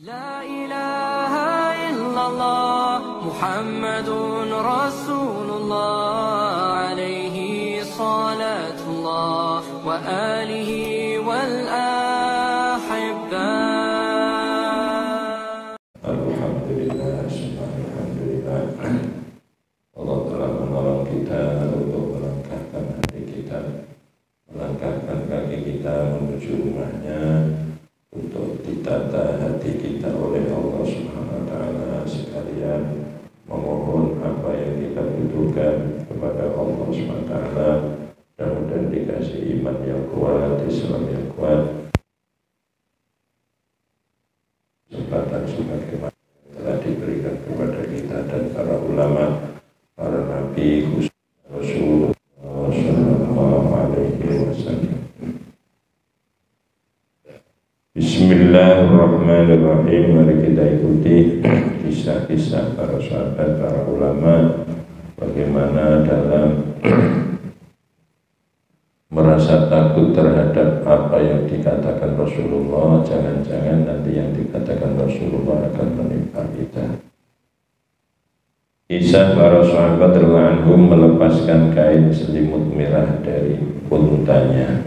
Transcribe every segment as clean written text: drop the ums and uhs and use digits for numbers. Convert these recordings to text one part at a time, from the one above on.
لا إله إلا الله محمد رسول الله عليه صلاة الله وآله والأحبة. Alhamdulillah, alhamdulillah. Allah telah menolong kita untuk melangkahkan hati kita, melangkahkan kaki kita menuju rumahnya, untuk ditata hati kita oleh Allah Subhanahu wa Ta'ala, sekalian memohon apa yang kita butuhkan kepada Allah Subhanahu wa Ta'ala, dan dikasih iman yang kuat, Islam yang kuat, kesempatan sebagaimana telah diberikan kepada kita dan para ulama, para nabi, khusus Rasulullah sallallahu alaihi wasallam. Bismillahirrahmanirrahim. Mari kita ikuti kisah-kisah para sahabat, para ulama, bagaimana dalam merasa takut terhadap apa yang dikatakan Rasulullah. Jangan-jangan nanti yang dikatakan Rasulullah akan menimpa kita. Kisah para sahabat radhiyallahu anhum melepaskan kain selimut merah dari untanya.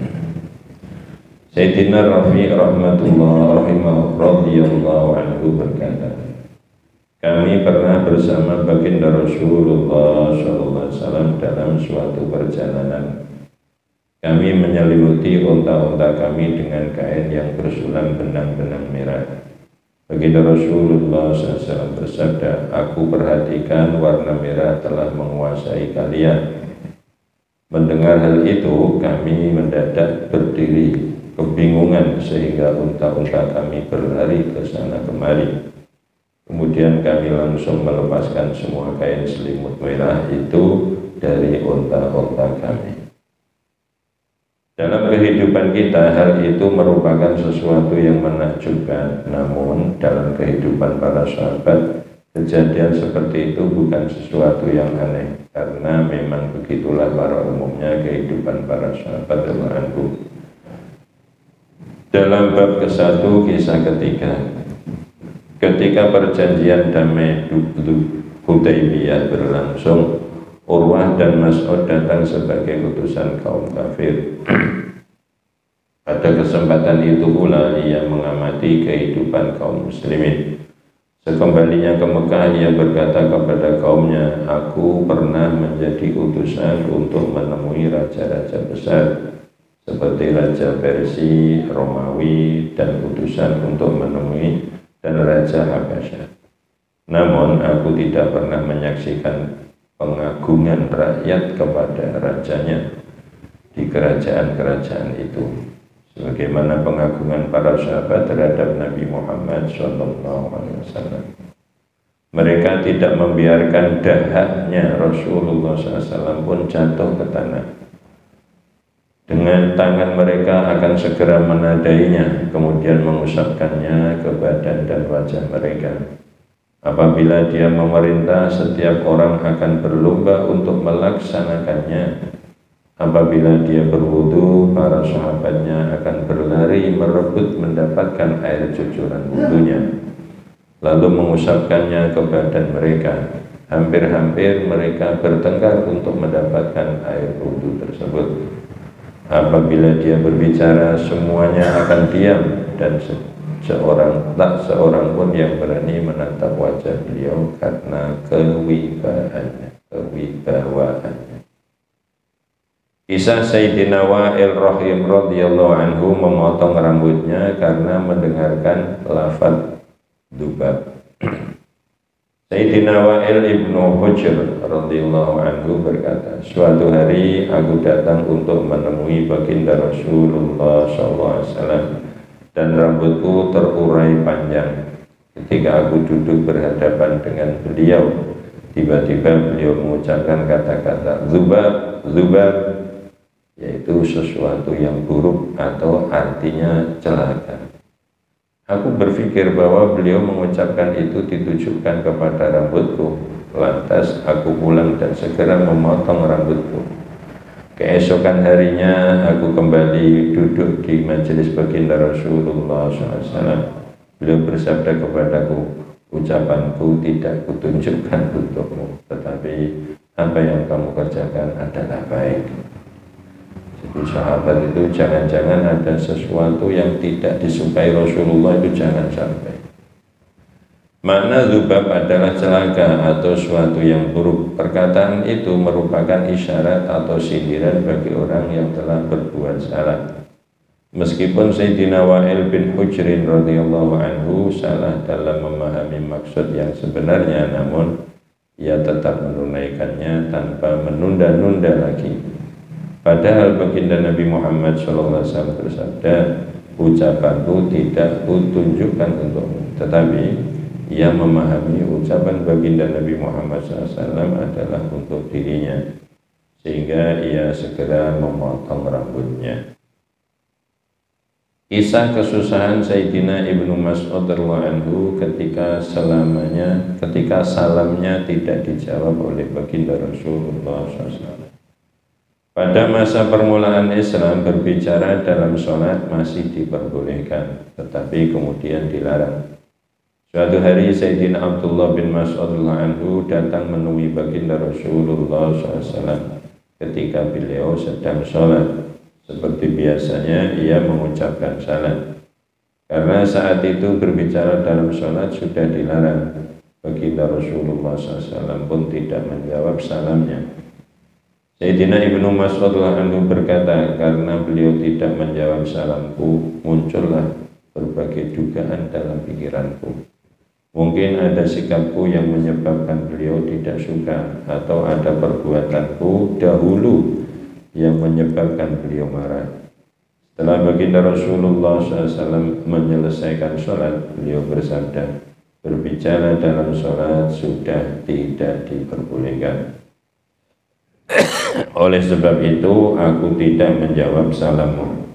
Sayyidina Rafi' radhiyallahu anhu berkata, kami pernah bersama baginda Rasulullah SAW dalam suatu perjalanan. Kami menyelimuti unta-unta kami dengan kain yang bersulam benang-benang merah. Baginda Rasulullah SAW bersabda, aku perhatikan warna merah telah menguasai kalian. Mendengar hal itu, kami mendadak berdiri kebingungan sehingga unta-unta kami berlari ke sana kemari. Kemudian kami langsung melepaskan semua kain selimut merah itu dari unta-unta kami. Dalam kehidupan kita, hal itu merupakan sesuatu yang menakjubkan. Namun dalam kehidupan para sahabat, kejadian seperti itu bukan sesuatu yang aneh, karena memang begitulah pada umumnya kehidupan para sahabat radhiyallahu anhum. Dalam bab ke-1, kisah ketiga, ketika perjanjian damai Hudaybiyah berlangsung, Urwah dan Mas'ud datang sebagai utusan kaum kafir. Pada kesempatan itu pula ia mengamati kehidupan kaum muslimin. Sekembalinya ke Mekah, ia berkata kepada kaumnya, aku pernah menjadi utusan untuk menemui raja-raja besar seperti Raja Persia, Romawi, dan utusan untuk menemui dan Raja Habasyah. Namun aku tidak pernah menyaksikan pengagungan rakyat kepada rajanya di kerajaan-kerajaan itu, sebagaimana pengagungan para sahabat terhadap Nabi Muhammad SAW. Mereka tidak membiarkan dahaknya Rasulullah SAW pun jatuh ke tanah. Dengan tangan mereka akan segera menadainya, kemudian mengusapkannya ke badan dan wajah mereka. Apabila dia memerintah, setiap orang akan berlomba untuk melaksanakannya. Apabila dia berwudu, para sahabatnya akan berlari merebut mendapatkan air cucuran wudunya, lalu mengusapkannya ke badan mereka. Hampir-hampir mereka bertengkar untuk mendapatkan air wudu tersebut. Apabila dia berbicara, semuanya akan diam dan tak seorang pun yang berani menatap wajah beliau karena kewibawaannya. Kisah Sayyidina Wa'il radhiyallahu anhu memotong rambutnya karena mendengarkan lafaz dubab. Sayyidina Wa'il ibnu Hujr radhiyallahu anhu berkata, suatu hari aku datang untuk menemui baginda Rasulullah SAW dan rambutku terurai panjang. Ketika aku duduk berhadapan dengan beliau, tiba-tiba beliau mengucapkan kata-kata zubab, zubab, yaitu sesuatu yang buruk atau artinya celaka. Aku berpikir bahwa beliau mengucapkan itu ditujukan kepada rambutku. Lantas aku pulang dan segera memotong rambutku. Keesokan harinya aku kembali duduk di majelis baginda Rasulullah SAW. Beliau bersabda kepadaku, ucapanku tidak kutunjukkan untukmu, tetapi apa yang kamu kerjakan adalah baik. Jadi sahabat itu jangan-jangan ada sesuatu yang tidak disukai Rasulullah, itu jangan sampai. Makna dzubab adalah celaka atau suatu yang buruk. Perkataan itu merupakan isyarat atau sindiran bagi orang yang telah berbuat salah. Meskipun Sayyidina Wa'il bin Hujrin radhiyallahu anhu salah dalam memahami maksud yang sebenarnya, namun ia tetap menunaikannya tanpa menunda-nunda lagi. Padahal baginda Nabi Muhammad SAW bersabda, ucapanku tidak kutunjukkan untukmu, tetapi ia memahami ucapan baginda Nabi Muhammad SAW adalah untuk dirinya, sehingga ia segera memotong rambutnya. Kisah kesusahan Sayyidina Ibnu Mas'ud radhiyallahu anhu ketika salamnya tidak dijawab oleh baginda Rasulullah SAW. Pada masa permulaan Islam, berbicara dalam sholat masih diperbolehkan, tetapi kemudian dilarang. Suatu hari Sayyidina Abdullah bin Mas'ud radhiyallahu anhu datang menemui baginda Rasulullah SAW ketika beliau sedang sholat. Seperti biasanya ia mengucapkan salam. Karena saat itu berbicara dalam sholat sudah dilarang, baginda Rasulullah SAW pun tidak menjawab salamnya. Sayyidina Ibnu Mas'ud radhiyallahu anhu berkata, karena beliau tidak menjawab salamku, muncullah berbagai dugaan dalam pikiranku. Mungkin ada sikapku yang menyebabkan beliau tidak suka, atau ada perbuatanku dahulu yang menyebabkan beliau marah. Setelah baginda Rasulullah SAW menyelesaikan sholat, beliau bersabda, berbicara dalam sholat sudah tidak diperbolehkan. Oleh sebab itu, aku tidak menjawab salammu.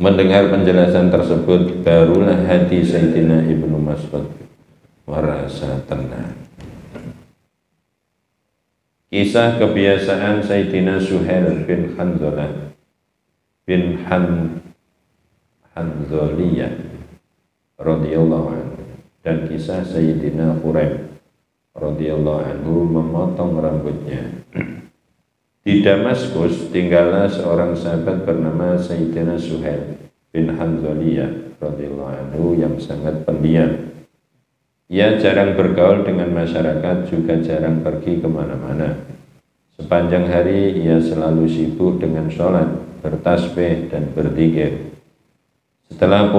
Mendengar penjelasan tersebut, barulah hati Sayyidina Ibnu Mas'ud merasa tenang. Kisah kebiasaan Sayyidina Suhail bin Hanzaliyah radhiyallahu anhu dan kisah Sayyidina Huraim radhiyallahu anhu memotong rambutnya. Di Damaskus tinggallah seorang sahabat bernama Sayyidina Suhail bin Hanzaliyah radhiyallahu anhu yang sangat pendiam. Ia jarang bergaul dengan masyarakat, juga jarang pergi kemana-mana. Sepanjang hari ia selalu sibuk dengan sholat, bertasbih dan berzikir. Setelah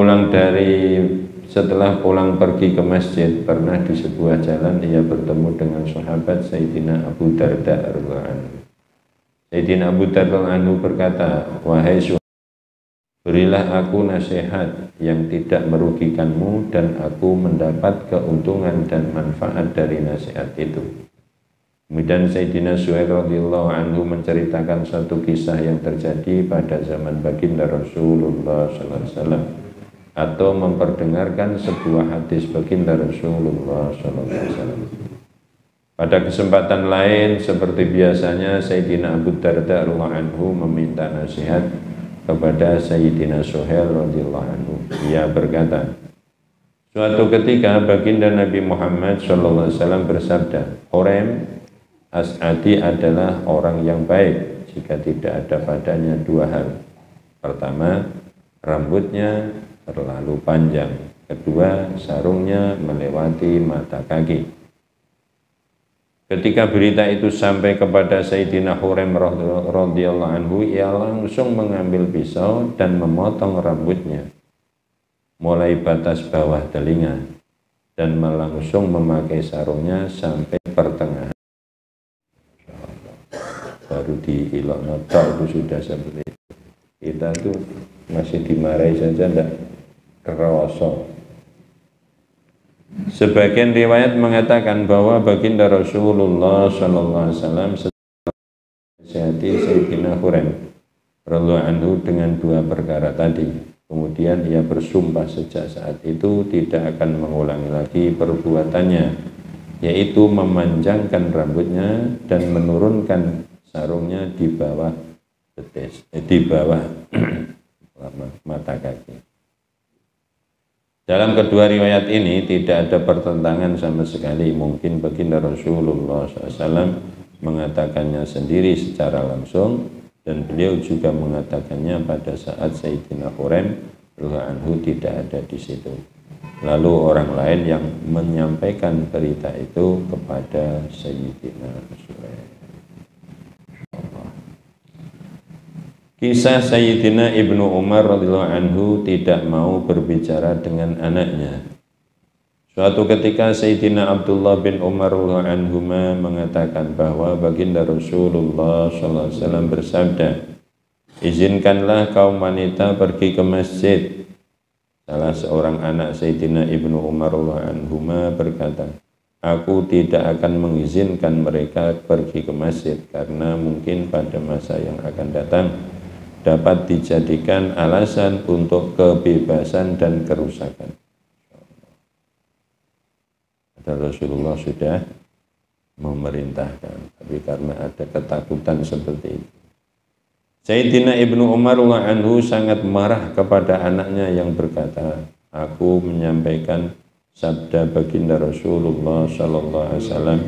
pulang pergi ke masjid, pernah di sebuah jalan ia bertemu dengan sahabat Sayyidina Abu Darda radhiyallahu anhu. Sayyidina Abu Darda anhu berkata, wahai Suhail, berilah aku nasihat yang tidak merugikanmu dan aku mendapat keuntungan dan manfaat dari nasihat itu. Kemudian Sayyidina Suhail radhiyallahu anhu menceritakan satu kisah yang terjadi pada zaman baginda Rasulullah SAW, atau memperdengarkan sebuah hadis baginda Rasulullah SAW. Pada kesempatan lain, seperti biasanya, Sayyidina Abu Darda radhiyallahu anhu meminta nasihat kepada Sayyidina Suhail radhiyallahu anhu. Ia berkata, suatu ketika baginda Nabi Muhammad SAW bersabda, Huraim As'adi adalah orang yang baik jika tidak ada padanya dua hal. Pertama, rambutnya terlalu panjang. Kedua, sarungnya melewati mata kaki. Ketika berita itu sampai kepada Sayyidina Huraim radhiyallahu anhu, ia langsung mengambil pisau dan memotong rambutnya mulai batas bawah telinga dan langsung memakai sarungnya sampai pertengahan. Baru diilok notok itu sudah seperti itu. Kita tuh masih dimarahi saja tidak kerosok. Sebagian riwayat mengatakan bahwa baginda Rasulullah SAW menasihati Sayyidina Huraim radhiyallahu anhu dengan dua perkara tadi. Kemudian ia bersumpah sejak saat itu tidak akan mengulangi lagi perbuatannya, yaitu memanjangkan rambutnya dan menurunkan sarungnya di bawah betis, di bawah mata kaki. Dalam kedua riwayat ini tidak ada pertentangan sama sekali. Mungkin baginda Rasulullah SAW mengatakannya sendiri secara langsung, dan beliau juga mengatakannya pada saat Sayyidina Huraim radhiyallahu anhu tidak ada di situ. Lalu orang lain yang menyampaikan berita itu kepada Sayyidina Huraim. Kisah Sayyidina Ibnu Umar radhiyallahu anhu tidak mau berbicara dengan anaknya. Suatu ketika Sayyidina Abdullah bin Umar radhiyallahu anhu mengatakan bahwa baginda Rasulullah sallallahu alaihi wasallam bersabda, "Izinkanlah kaum wanita pergi ke masjid." Salah seorang anak Sayyidina Ibnu Umar radhiyallahu anhu berkata, "Aku tidak akan mengizinkan mereka pergi ke masjid karena mungkin pada masa yang akan datang dapat dijadikan alasan untuk kebebasan dan kerusakan." Rasulullah sudah memerintahkan, tapi karena ada ketakutan seperti itu, Sayyidina Ibnu Umar radhiyallahu anhu sangat marah kepada anaknya yang berkata, "Aku menyampaikan sabda baginda Rasulullah sallallahu alaihi wasallam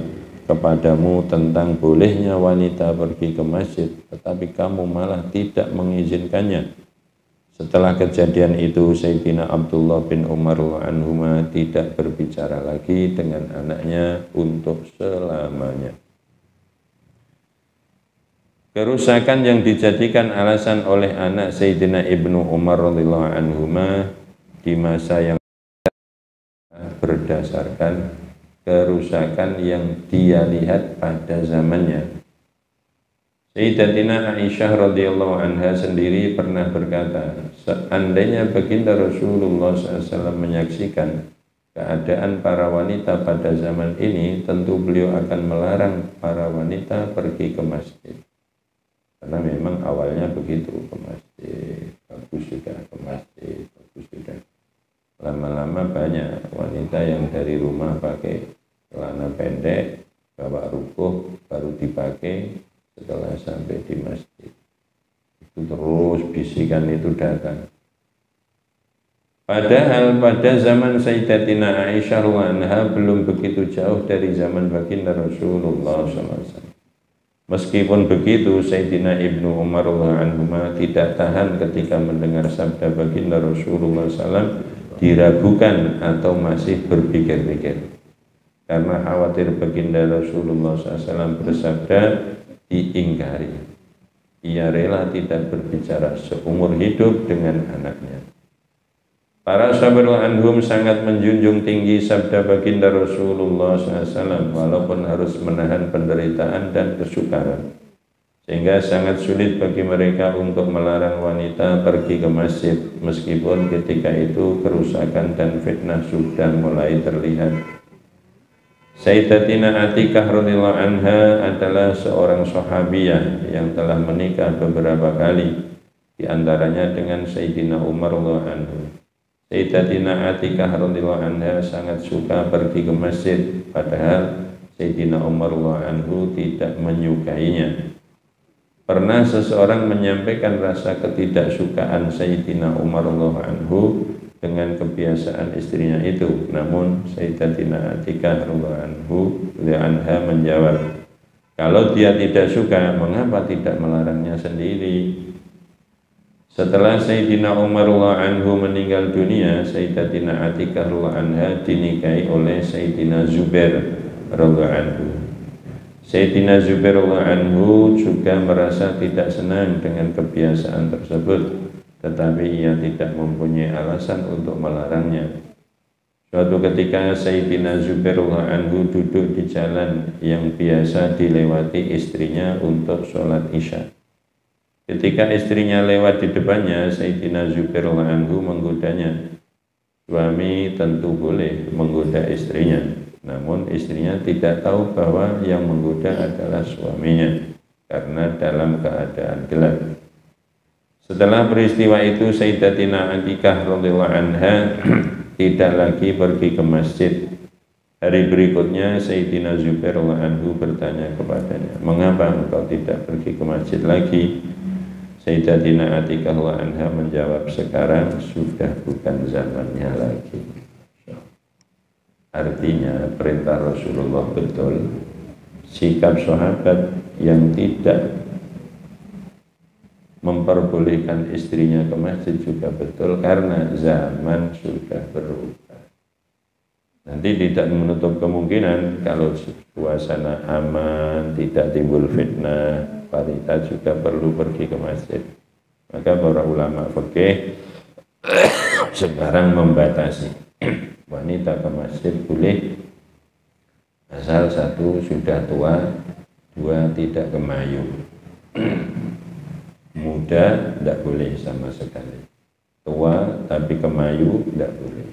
kepadamu tentang bolehnya wanita pergi ke masjid, tetapi kamu malah tidak mengizinkannya." Setelah kejadian itu, Sayyidina Abdullah bin Umar anhuma tidak berbicara lagi dengan anaknya untuk selamanya. Kerusakan yang dijadikan alasan oleh anak Sayyidina Ibnu Umar radhiyallahu anhuma di masa yang berdasarkan kerusakan yang dia lihat pada zamannya. Sayyidatina Aisyah radhiyallahu anha sendiri pernah berkata, seandainya baginda Rasulullah SAW menyaksikan keadaan para wanita pada zaman ini, tentu beliau akan melarang para wanita pergi ke masjid. Karena memang awalnya begitu, ke masjid, bagus sudah ke masjid, bagus sudah. Lama-lama banyak wanita yang dari rumah pakai celana pendek, bawa rukuh, baru dipakai setelah sampai di masjid. Itu terus bisikan itu datang. Padahal pada zaman Sayyidatina Aisyah radhiyallahu anha belum begitu jauh dari zaman baginda Rasulullah SAW. Meskipun begitu, Sayyidina Ibnu Umar radhiyallahu anhu tidak tahan ketika mendengar sabda baginda Rasulullah SAW diragukan atau masih berpikir-pikir. Karena khawatir baginda Rasulullah SAW bersabda diingkari. Ia rela tidak berbicara seumur hidup dengan anaknya. Para sahabat anhum sangat menjunjung tinggi sabda baginda Rasulullah SAW walaupun harus menahan penderitaan dan kesukaran, sehingga sangat sulit bagi mereka untuk melarang wanita pergi ke masjid meskipun ketika itu kerusakan dan fitnah sudah mulai terlihat. Sayyidatina Atikah radhiyallahu anha adalah seorang sahabiyah yang telah menikah beberapa kali, di antaranya dengan Sayyidina Umar radhiyallahu anhu. Sayyidatina Atikah radhiyallahu anha sangat suka pergi ke masjid, padahal Sayyidina Umar radhiyallahu anhu tidak menyukainya. Pernah seseorang menyampaikan rasa ketidaksukaan Sayyidina Umar radhiyallahu anhu dengan kebiasaan istrinya itu, namun Sayyidatina Atikah radhiyallahu anha menjawab, kalau dia tidak suka, mengapa tidak melarangnya sendiri? Setelah Sayyidina Umar radhiyallahu anhu meninggal dunia, Sayyidatina Atikah radhiyallahu anha dinikahi oleh Sayyidina Zubair radhiyallahu anhu. Sayyidina Zubair radhiyallahu anhu juga merasa tidak senang dengan kebiasaan tersebut, tetapi ia tidak mempunyai alasan untuk melarangnya. Suatu ketika Sayyidina Zubair radhiyallahu anhu duduk di jalan yang biasa dilewati istrinya untuk sholat isya. Ketika istrinya lewat di depannya, Sayyidina Zubair radhiyallahu anhu menggodanya. Suami tentu boleh menggoda istrinya, namun istrinya tidak tahu bahwa yang menggoda adalah suaminya karena dalam keadaan gelap. Setelah peristiwa itu, Sayyidatina Atikah radhiyallahu anha tidak lagi pergi ke masjid. Hari berikutnya Sayyidina Zubair radhiyallahu anhu bertanya kepadanya, mengapa engkau tidak pergi ke masjid lagi? Sayyidatina Atikah radhiyallahu anha menjawab, sekarang sudah bukan zamannya lagi. Artinya perintah Rasulullah betul, sikap sahabat yang tidak memperbolehkan istrinya ke masjid juga betul, karena zaman sudah berubah. Nanti tidak menutup kemungkinan kalau suasana aman, tidak timbul fitnah, wanita juga perlu pergi ke masjid. Maka para ulama fikih sekarang membatasi wanita ke masjid boleh asal satu sudah tua, dua tidak kemayu. Muda tidak boleh sama sekali. Tua tapi kemayu tidak boleh.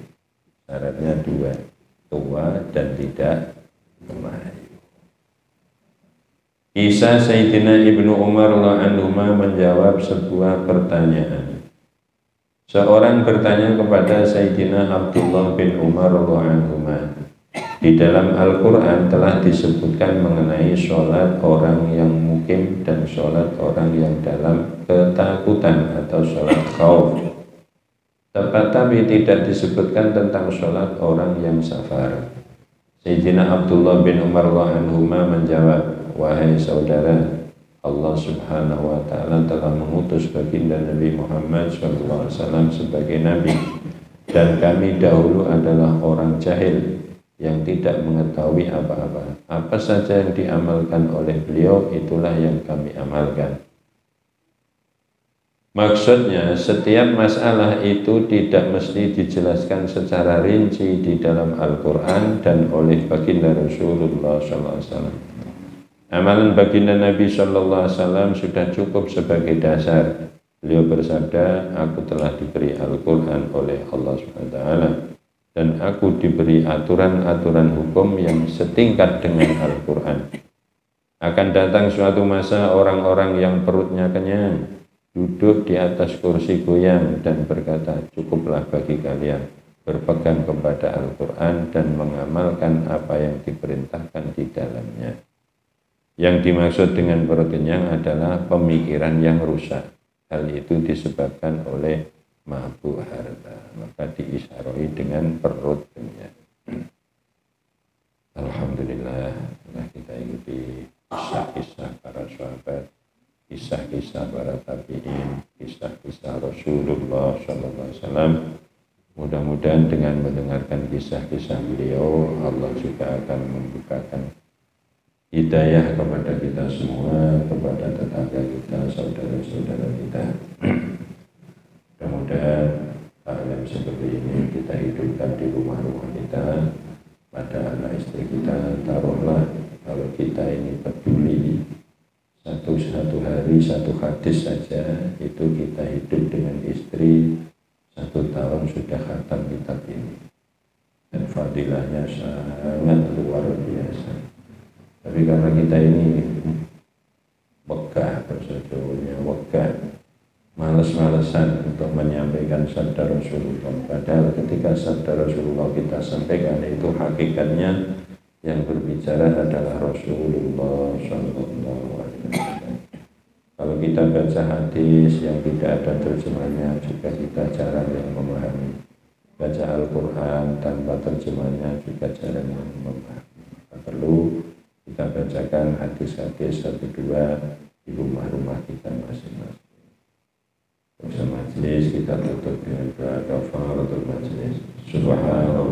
Syaratnya dua, tua dan tidak kemayu. Kisah Sayyidina Ibnu Umar radhiyallahu anhu menjawab sebuah pertanyaan. Seorang bertanya kepada Sayyidina Abdullah bin Umar radhiyallahu anhu, di dalam Al-Quran telah disebutkan mengenai sholat orang yang mukim dan sholat orang yang dalam ketakutan atau sholat khauf. Tapi tidak disebutkan tentang sholat orang yang safar. Sayyidina Abdullah bin Umar radhiyallahu anhu menjawab, wahai saudara, Allah subhanahu wa ta'ala telah mengutus baginda Nabi Muhammad SAW sebagai Nabi, dan kami dahulu adalah orang jahil yang tidak mengetahui apa-apa. Apa saja yang diamalkan oleh beliau, itulah yang kami amalkan. Maksudnya, setiap masalah itu tidak mesti dijelaskan secara rinci di dalam Al-Quran dan oleh baginda Rasulullah SAW. Amalan baginda Nabi SAW sudah cukup sebagai dasar. Beliau bersabda, aku telah diberi Al-Quran oleh Allah SWT, dan aku diberi aturan-aturan hukum yang setingkat dengan Al-Quran. Akan datang suatu masa orang-orang yang perutnya kenyang duduk di atas kursi goyang dan berkata, cukuplah bagi kalian berpegang kepada Al-Quran dan mengamalkan apa yang diperintahkan di dalamnya. Yang dimaksud dengan perut kenyang adalah pemikiran yang rusak. Hal itu disebabkan oleh mabuk harta, maka diisyarai dengan perut kenyang. Alhamdulillah, kita ikuti kisah-kisah para sahabat, kisah-kisah para tabi'in, kisah-kisah Rasulullah SAW. Mudah-mudahan dengan mendengarkan kisah-kisah beliau, Allah juga akan membukakan hidayah kepada kita semua, kepada tetangga kita, saudara-saudara kita. Mudah-mudahan hal yang seperti ini kita hidupkan di rumah-rumah kita, pada anak istri kita. Taruhlah kalau kita ini peduli, satu hari satu hadis saja itu kita hidup dengan istri 1 tahun sudah khatam kitab ini, dan fadilahnya sangat luar biasa. Tapi karena kita ini wegah, berseduanya wegah, males-malesan untuk menyampaikan sabda Rasulullah, padahal ketika sabda Rasulullah kita sampaikan itu hakikatnya yang berbicara adalah Rasulullah SAW. Kalau kita baca hadis yang tidak ada terjemahnya juga kita jarang yang memahami. Baca Al-Quran tanpa terjemahnya juga jarang yang memahami. Perlu kita bacakan hadis-hadis 1-2 di rumah-rumah kita masing-masing. Majelis kita tutup dengan doa kafaratul majelis. Subhanallah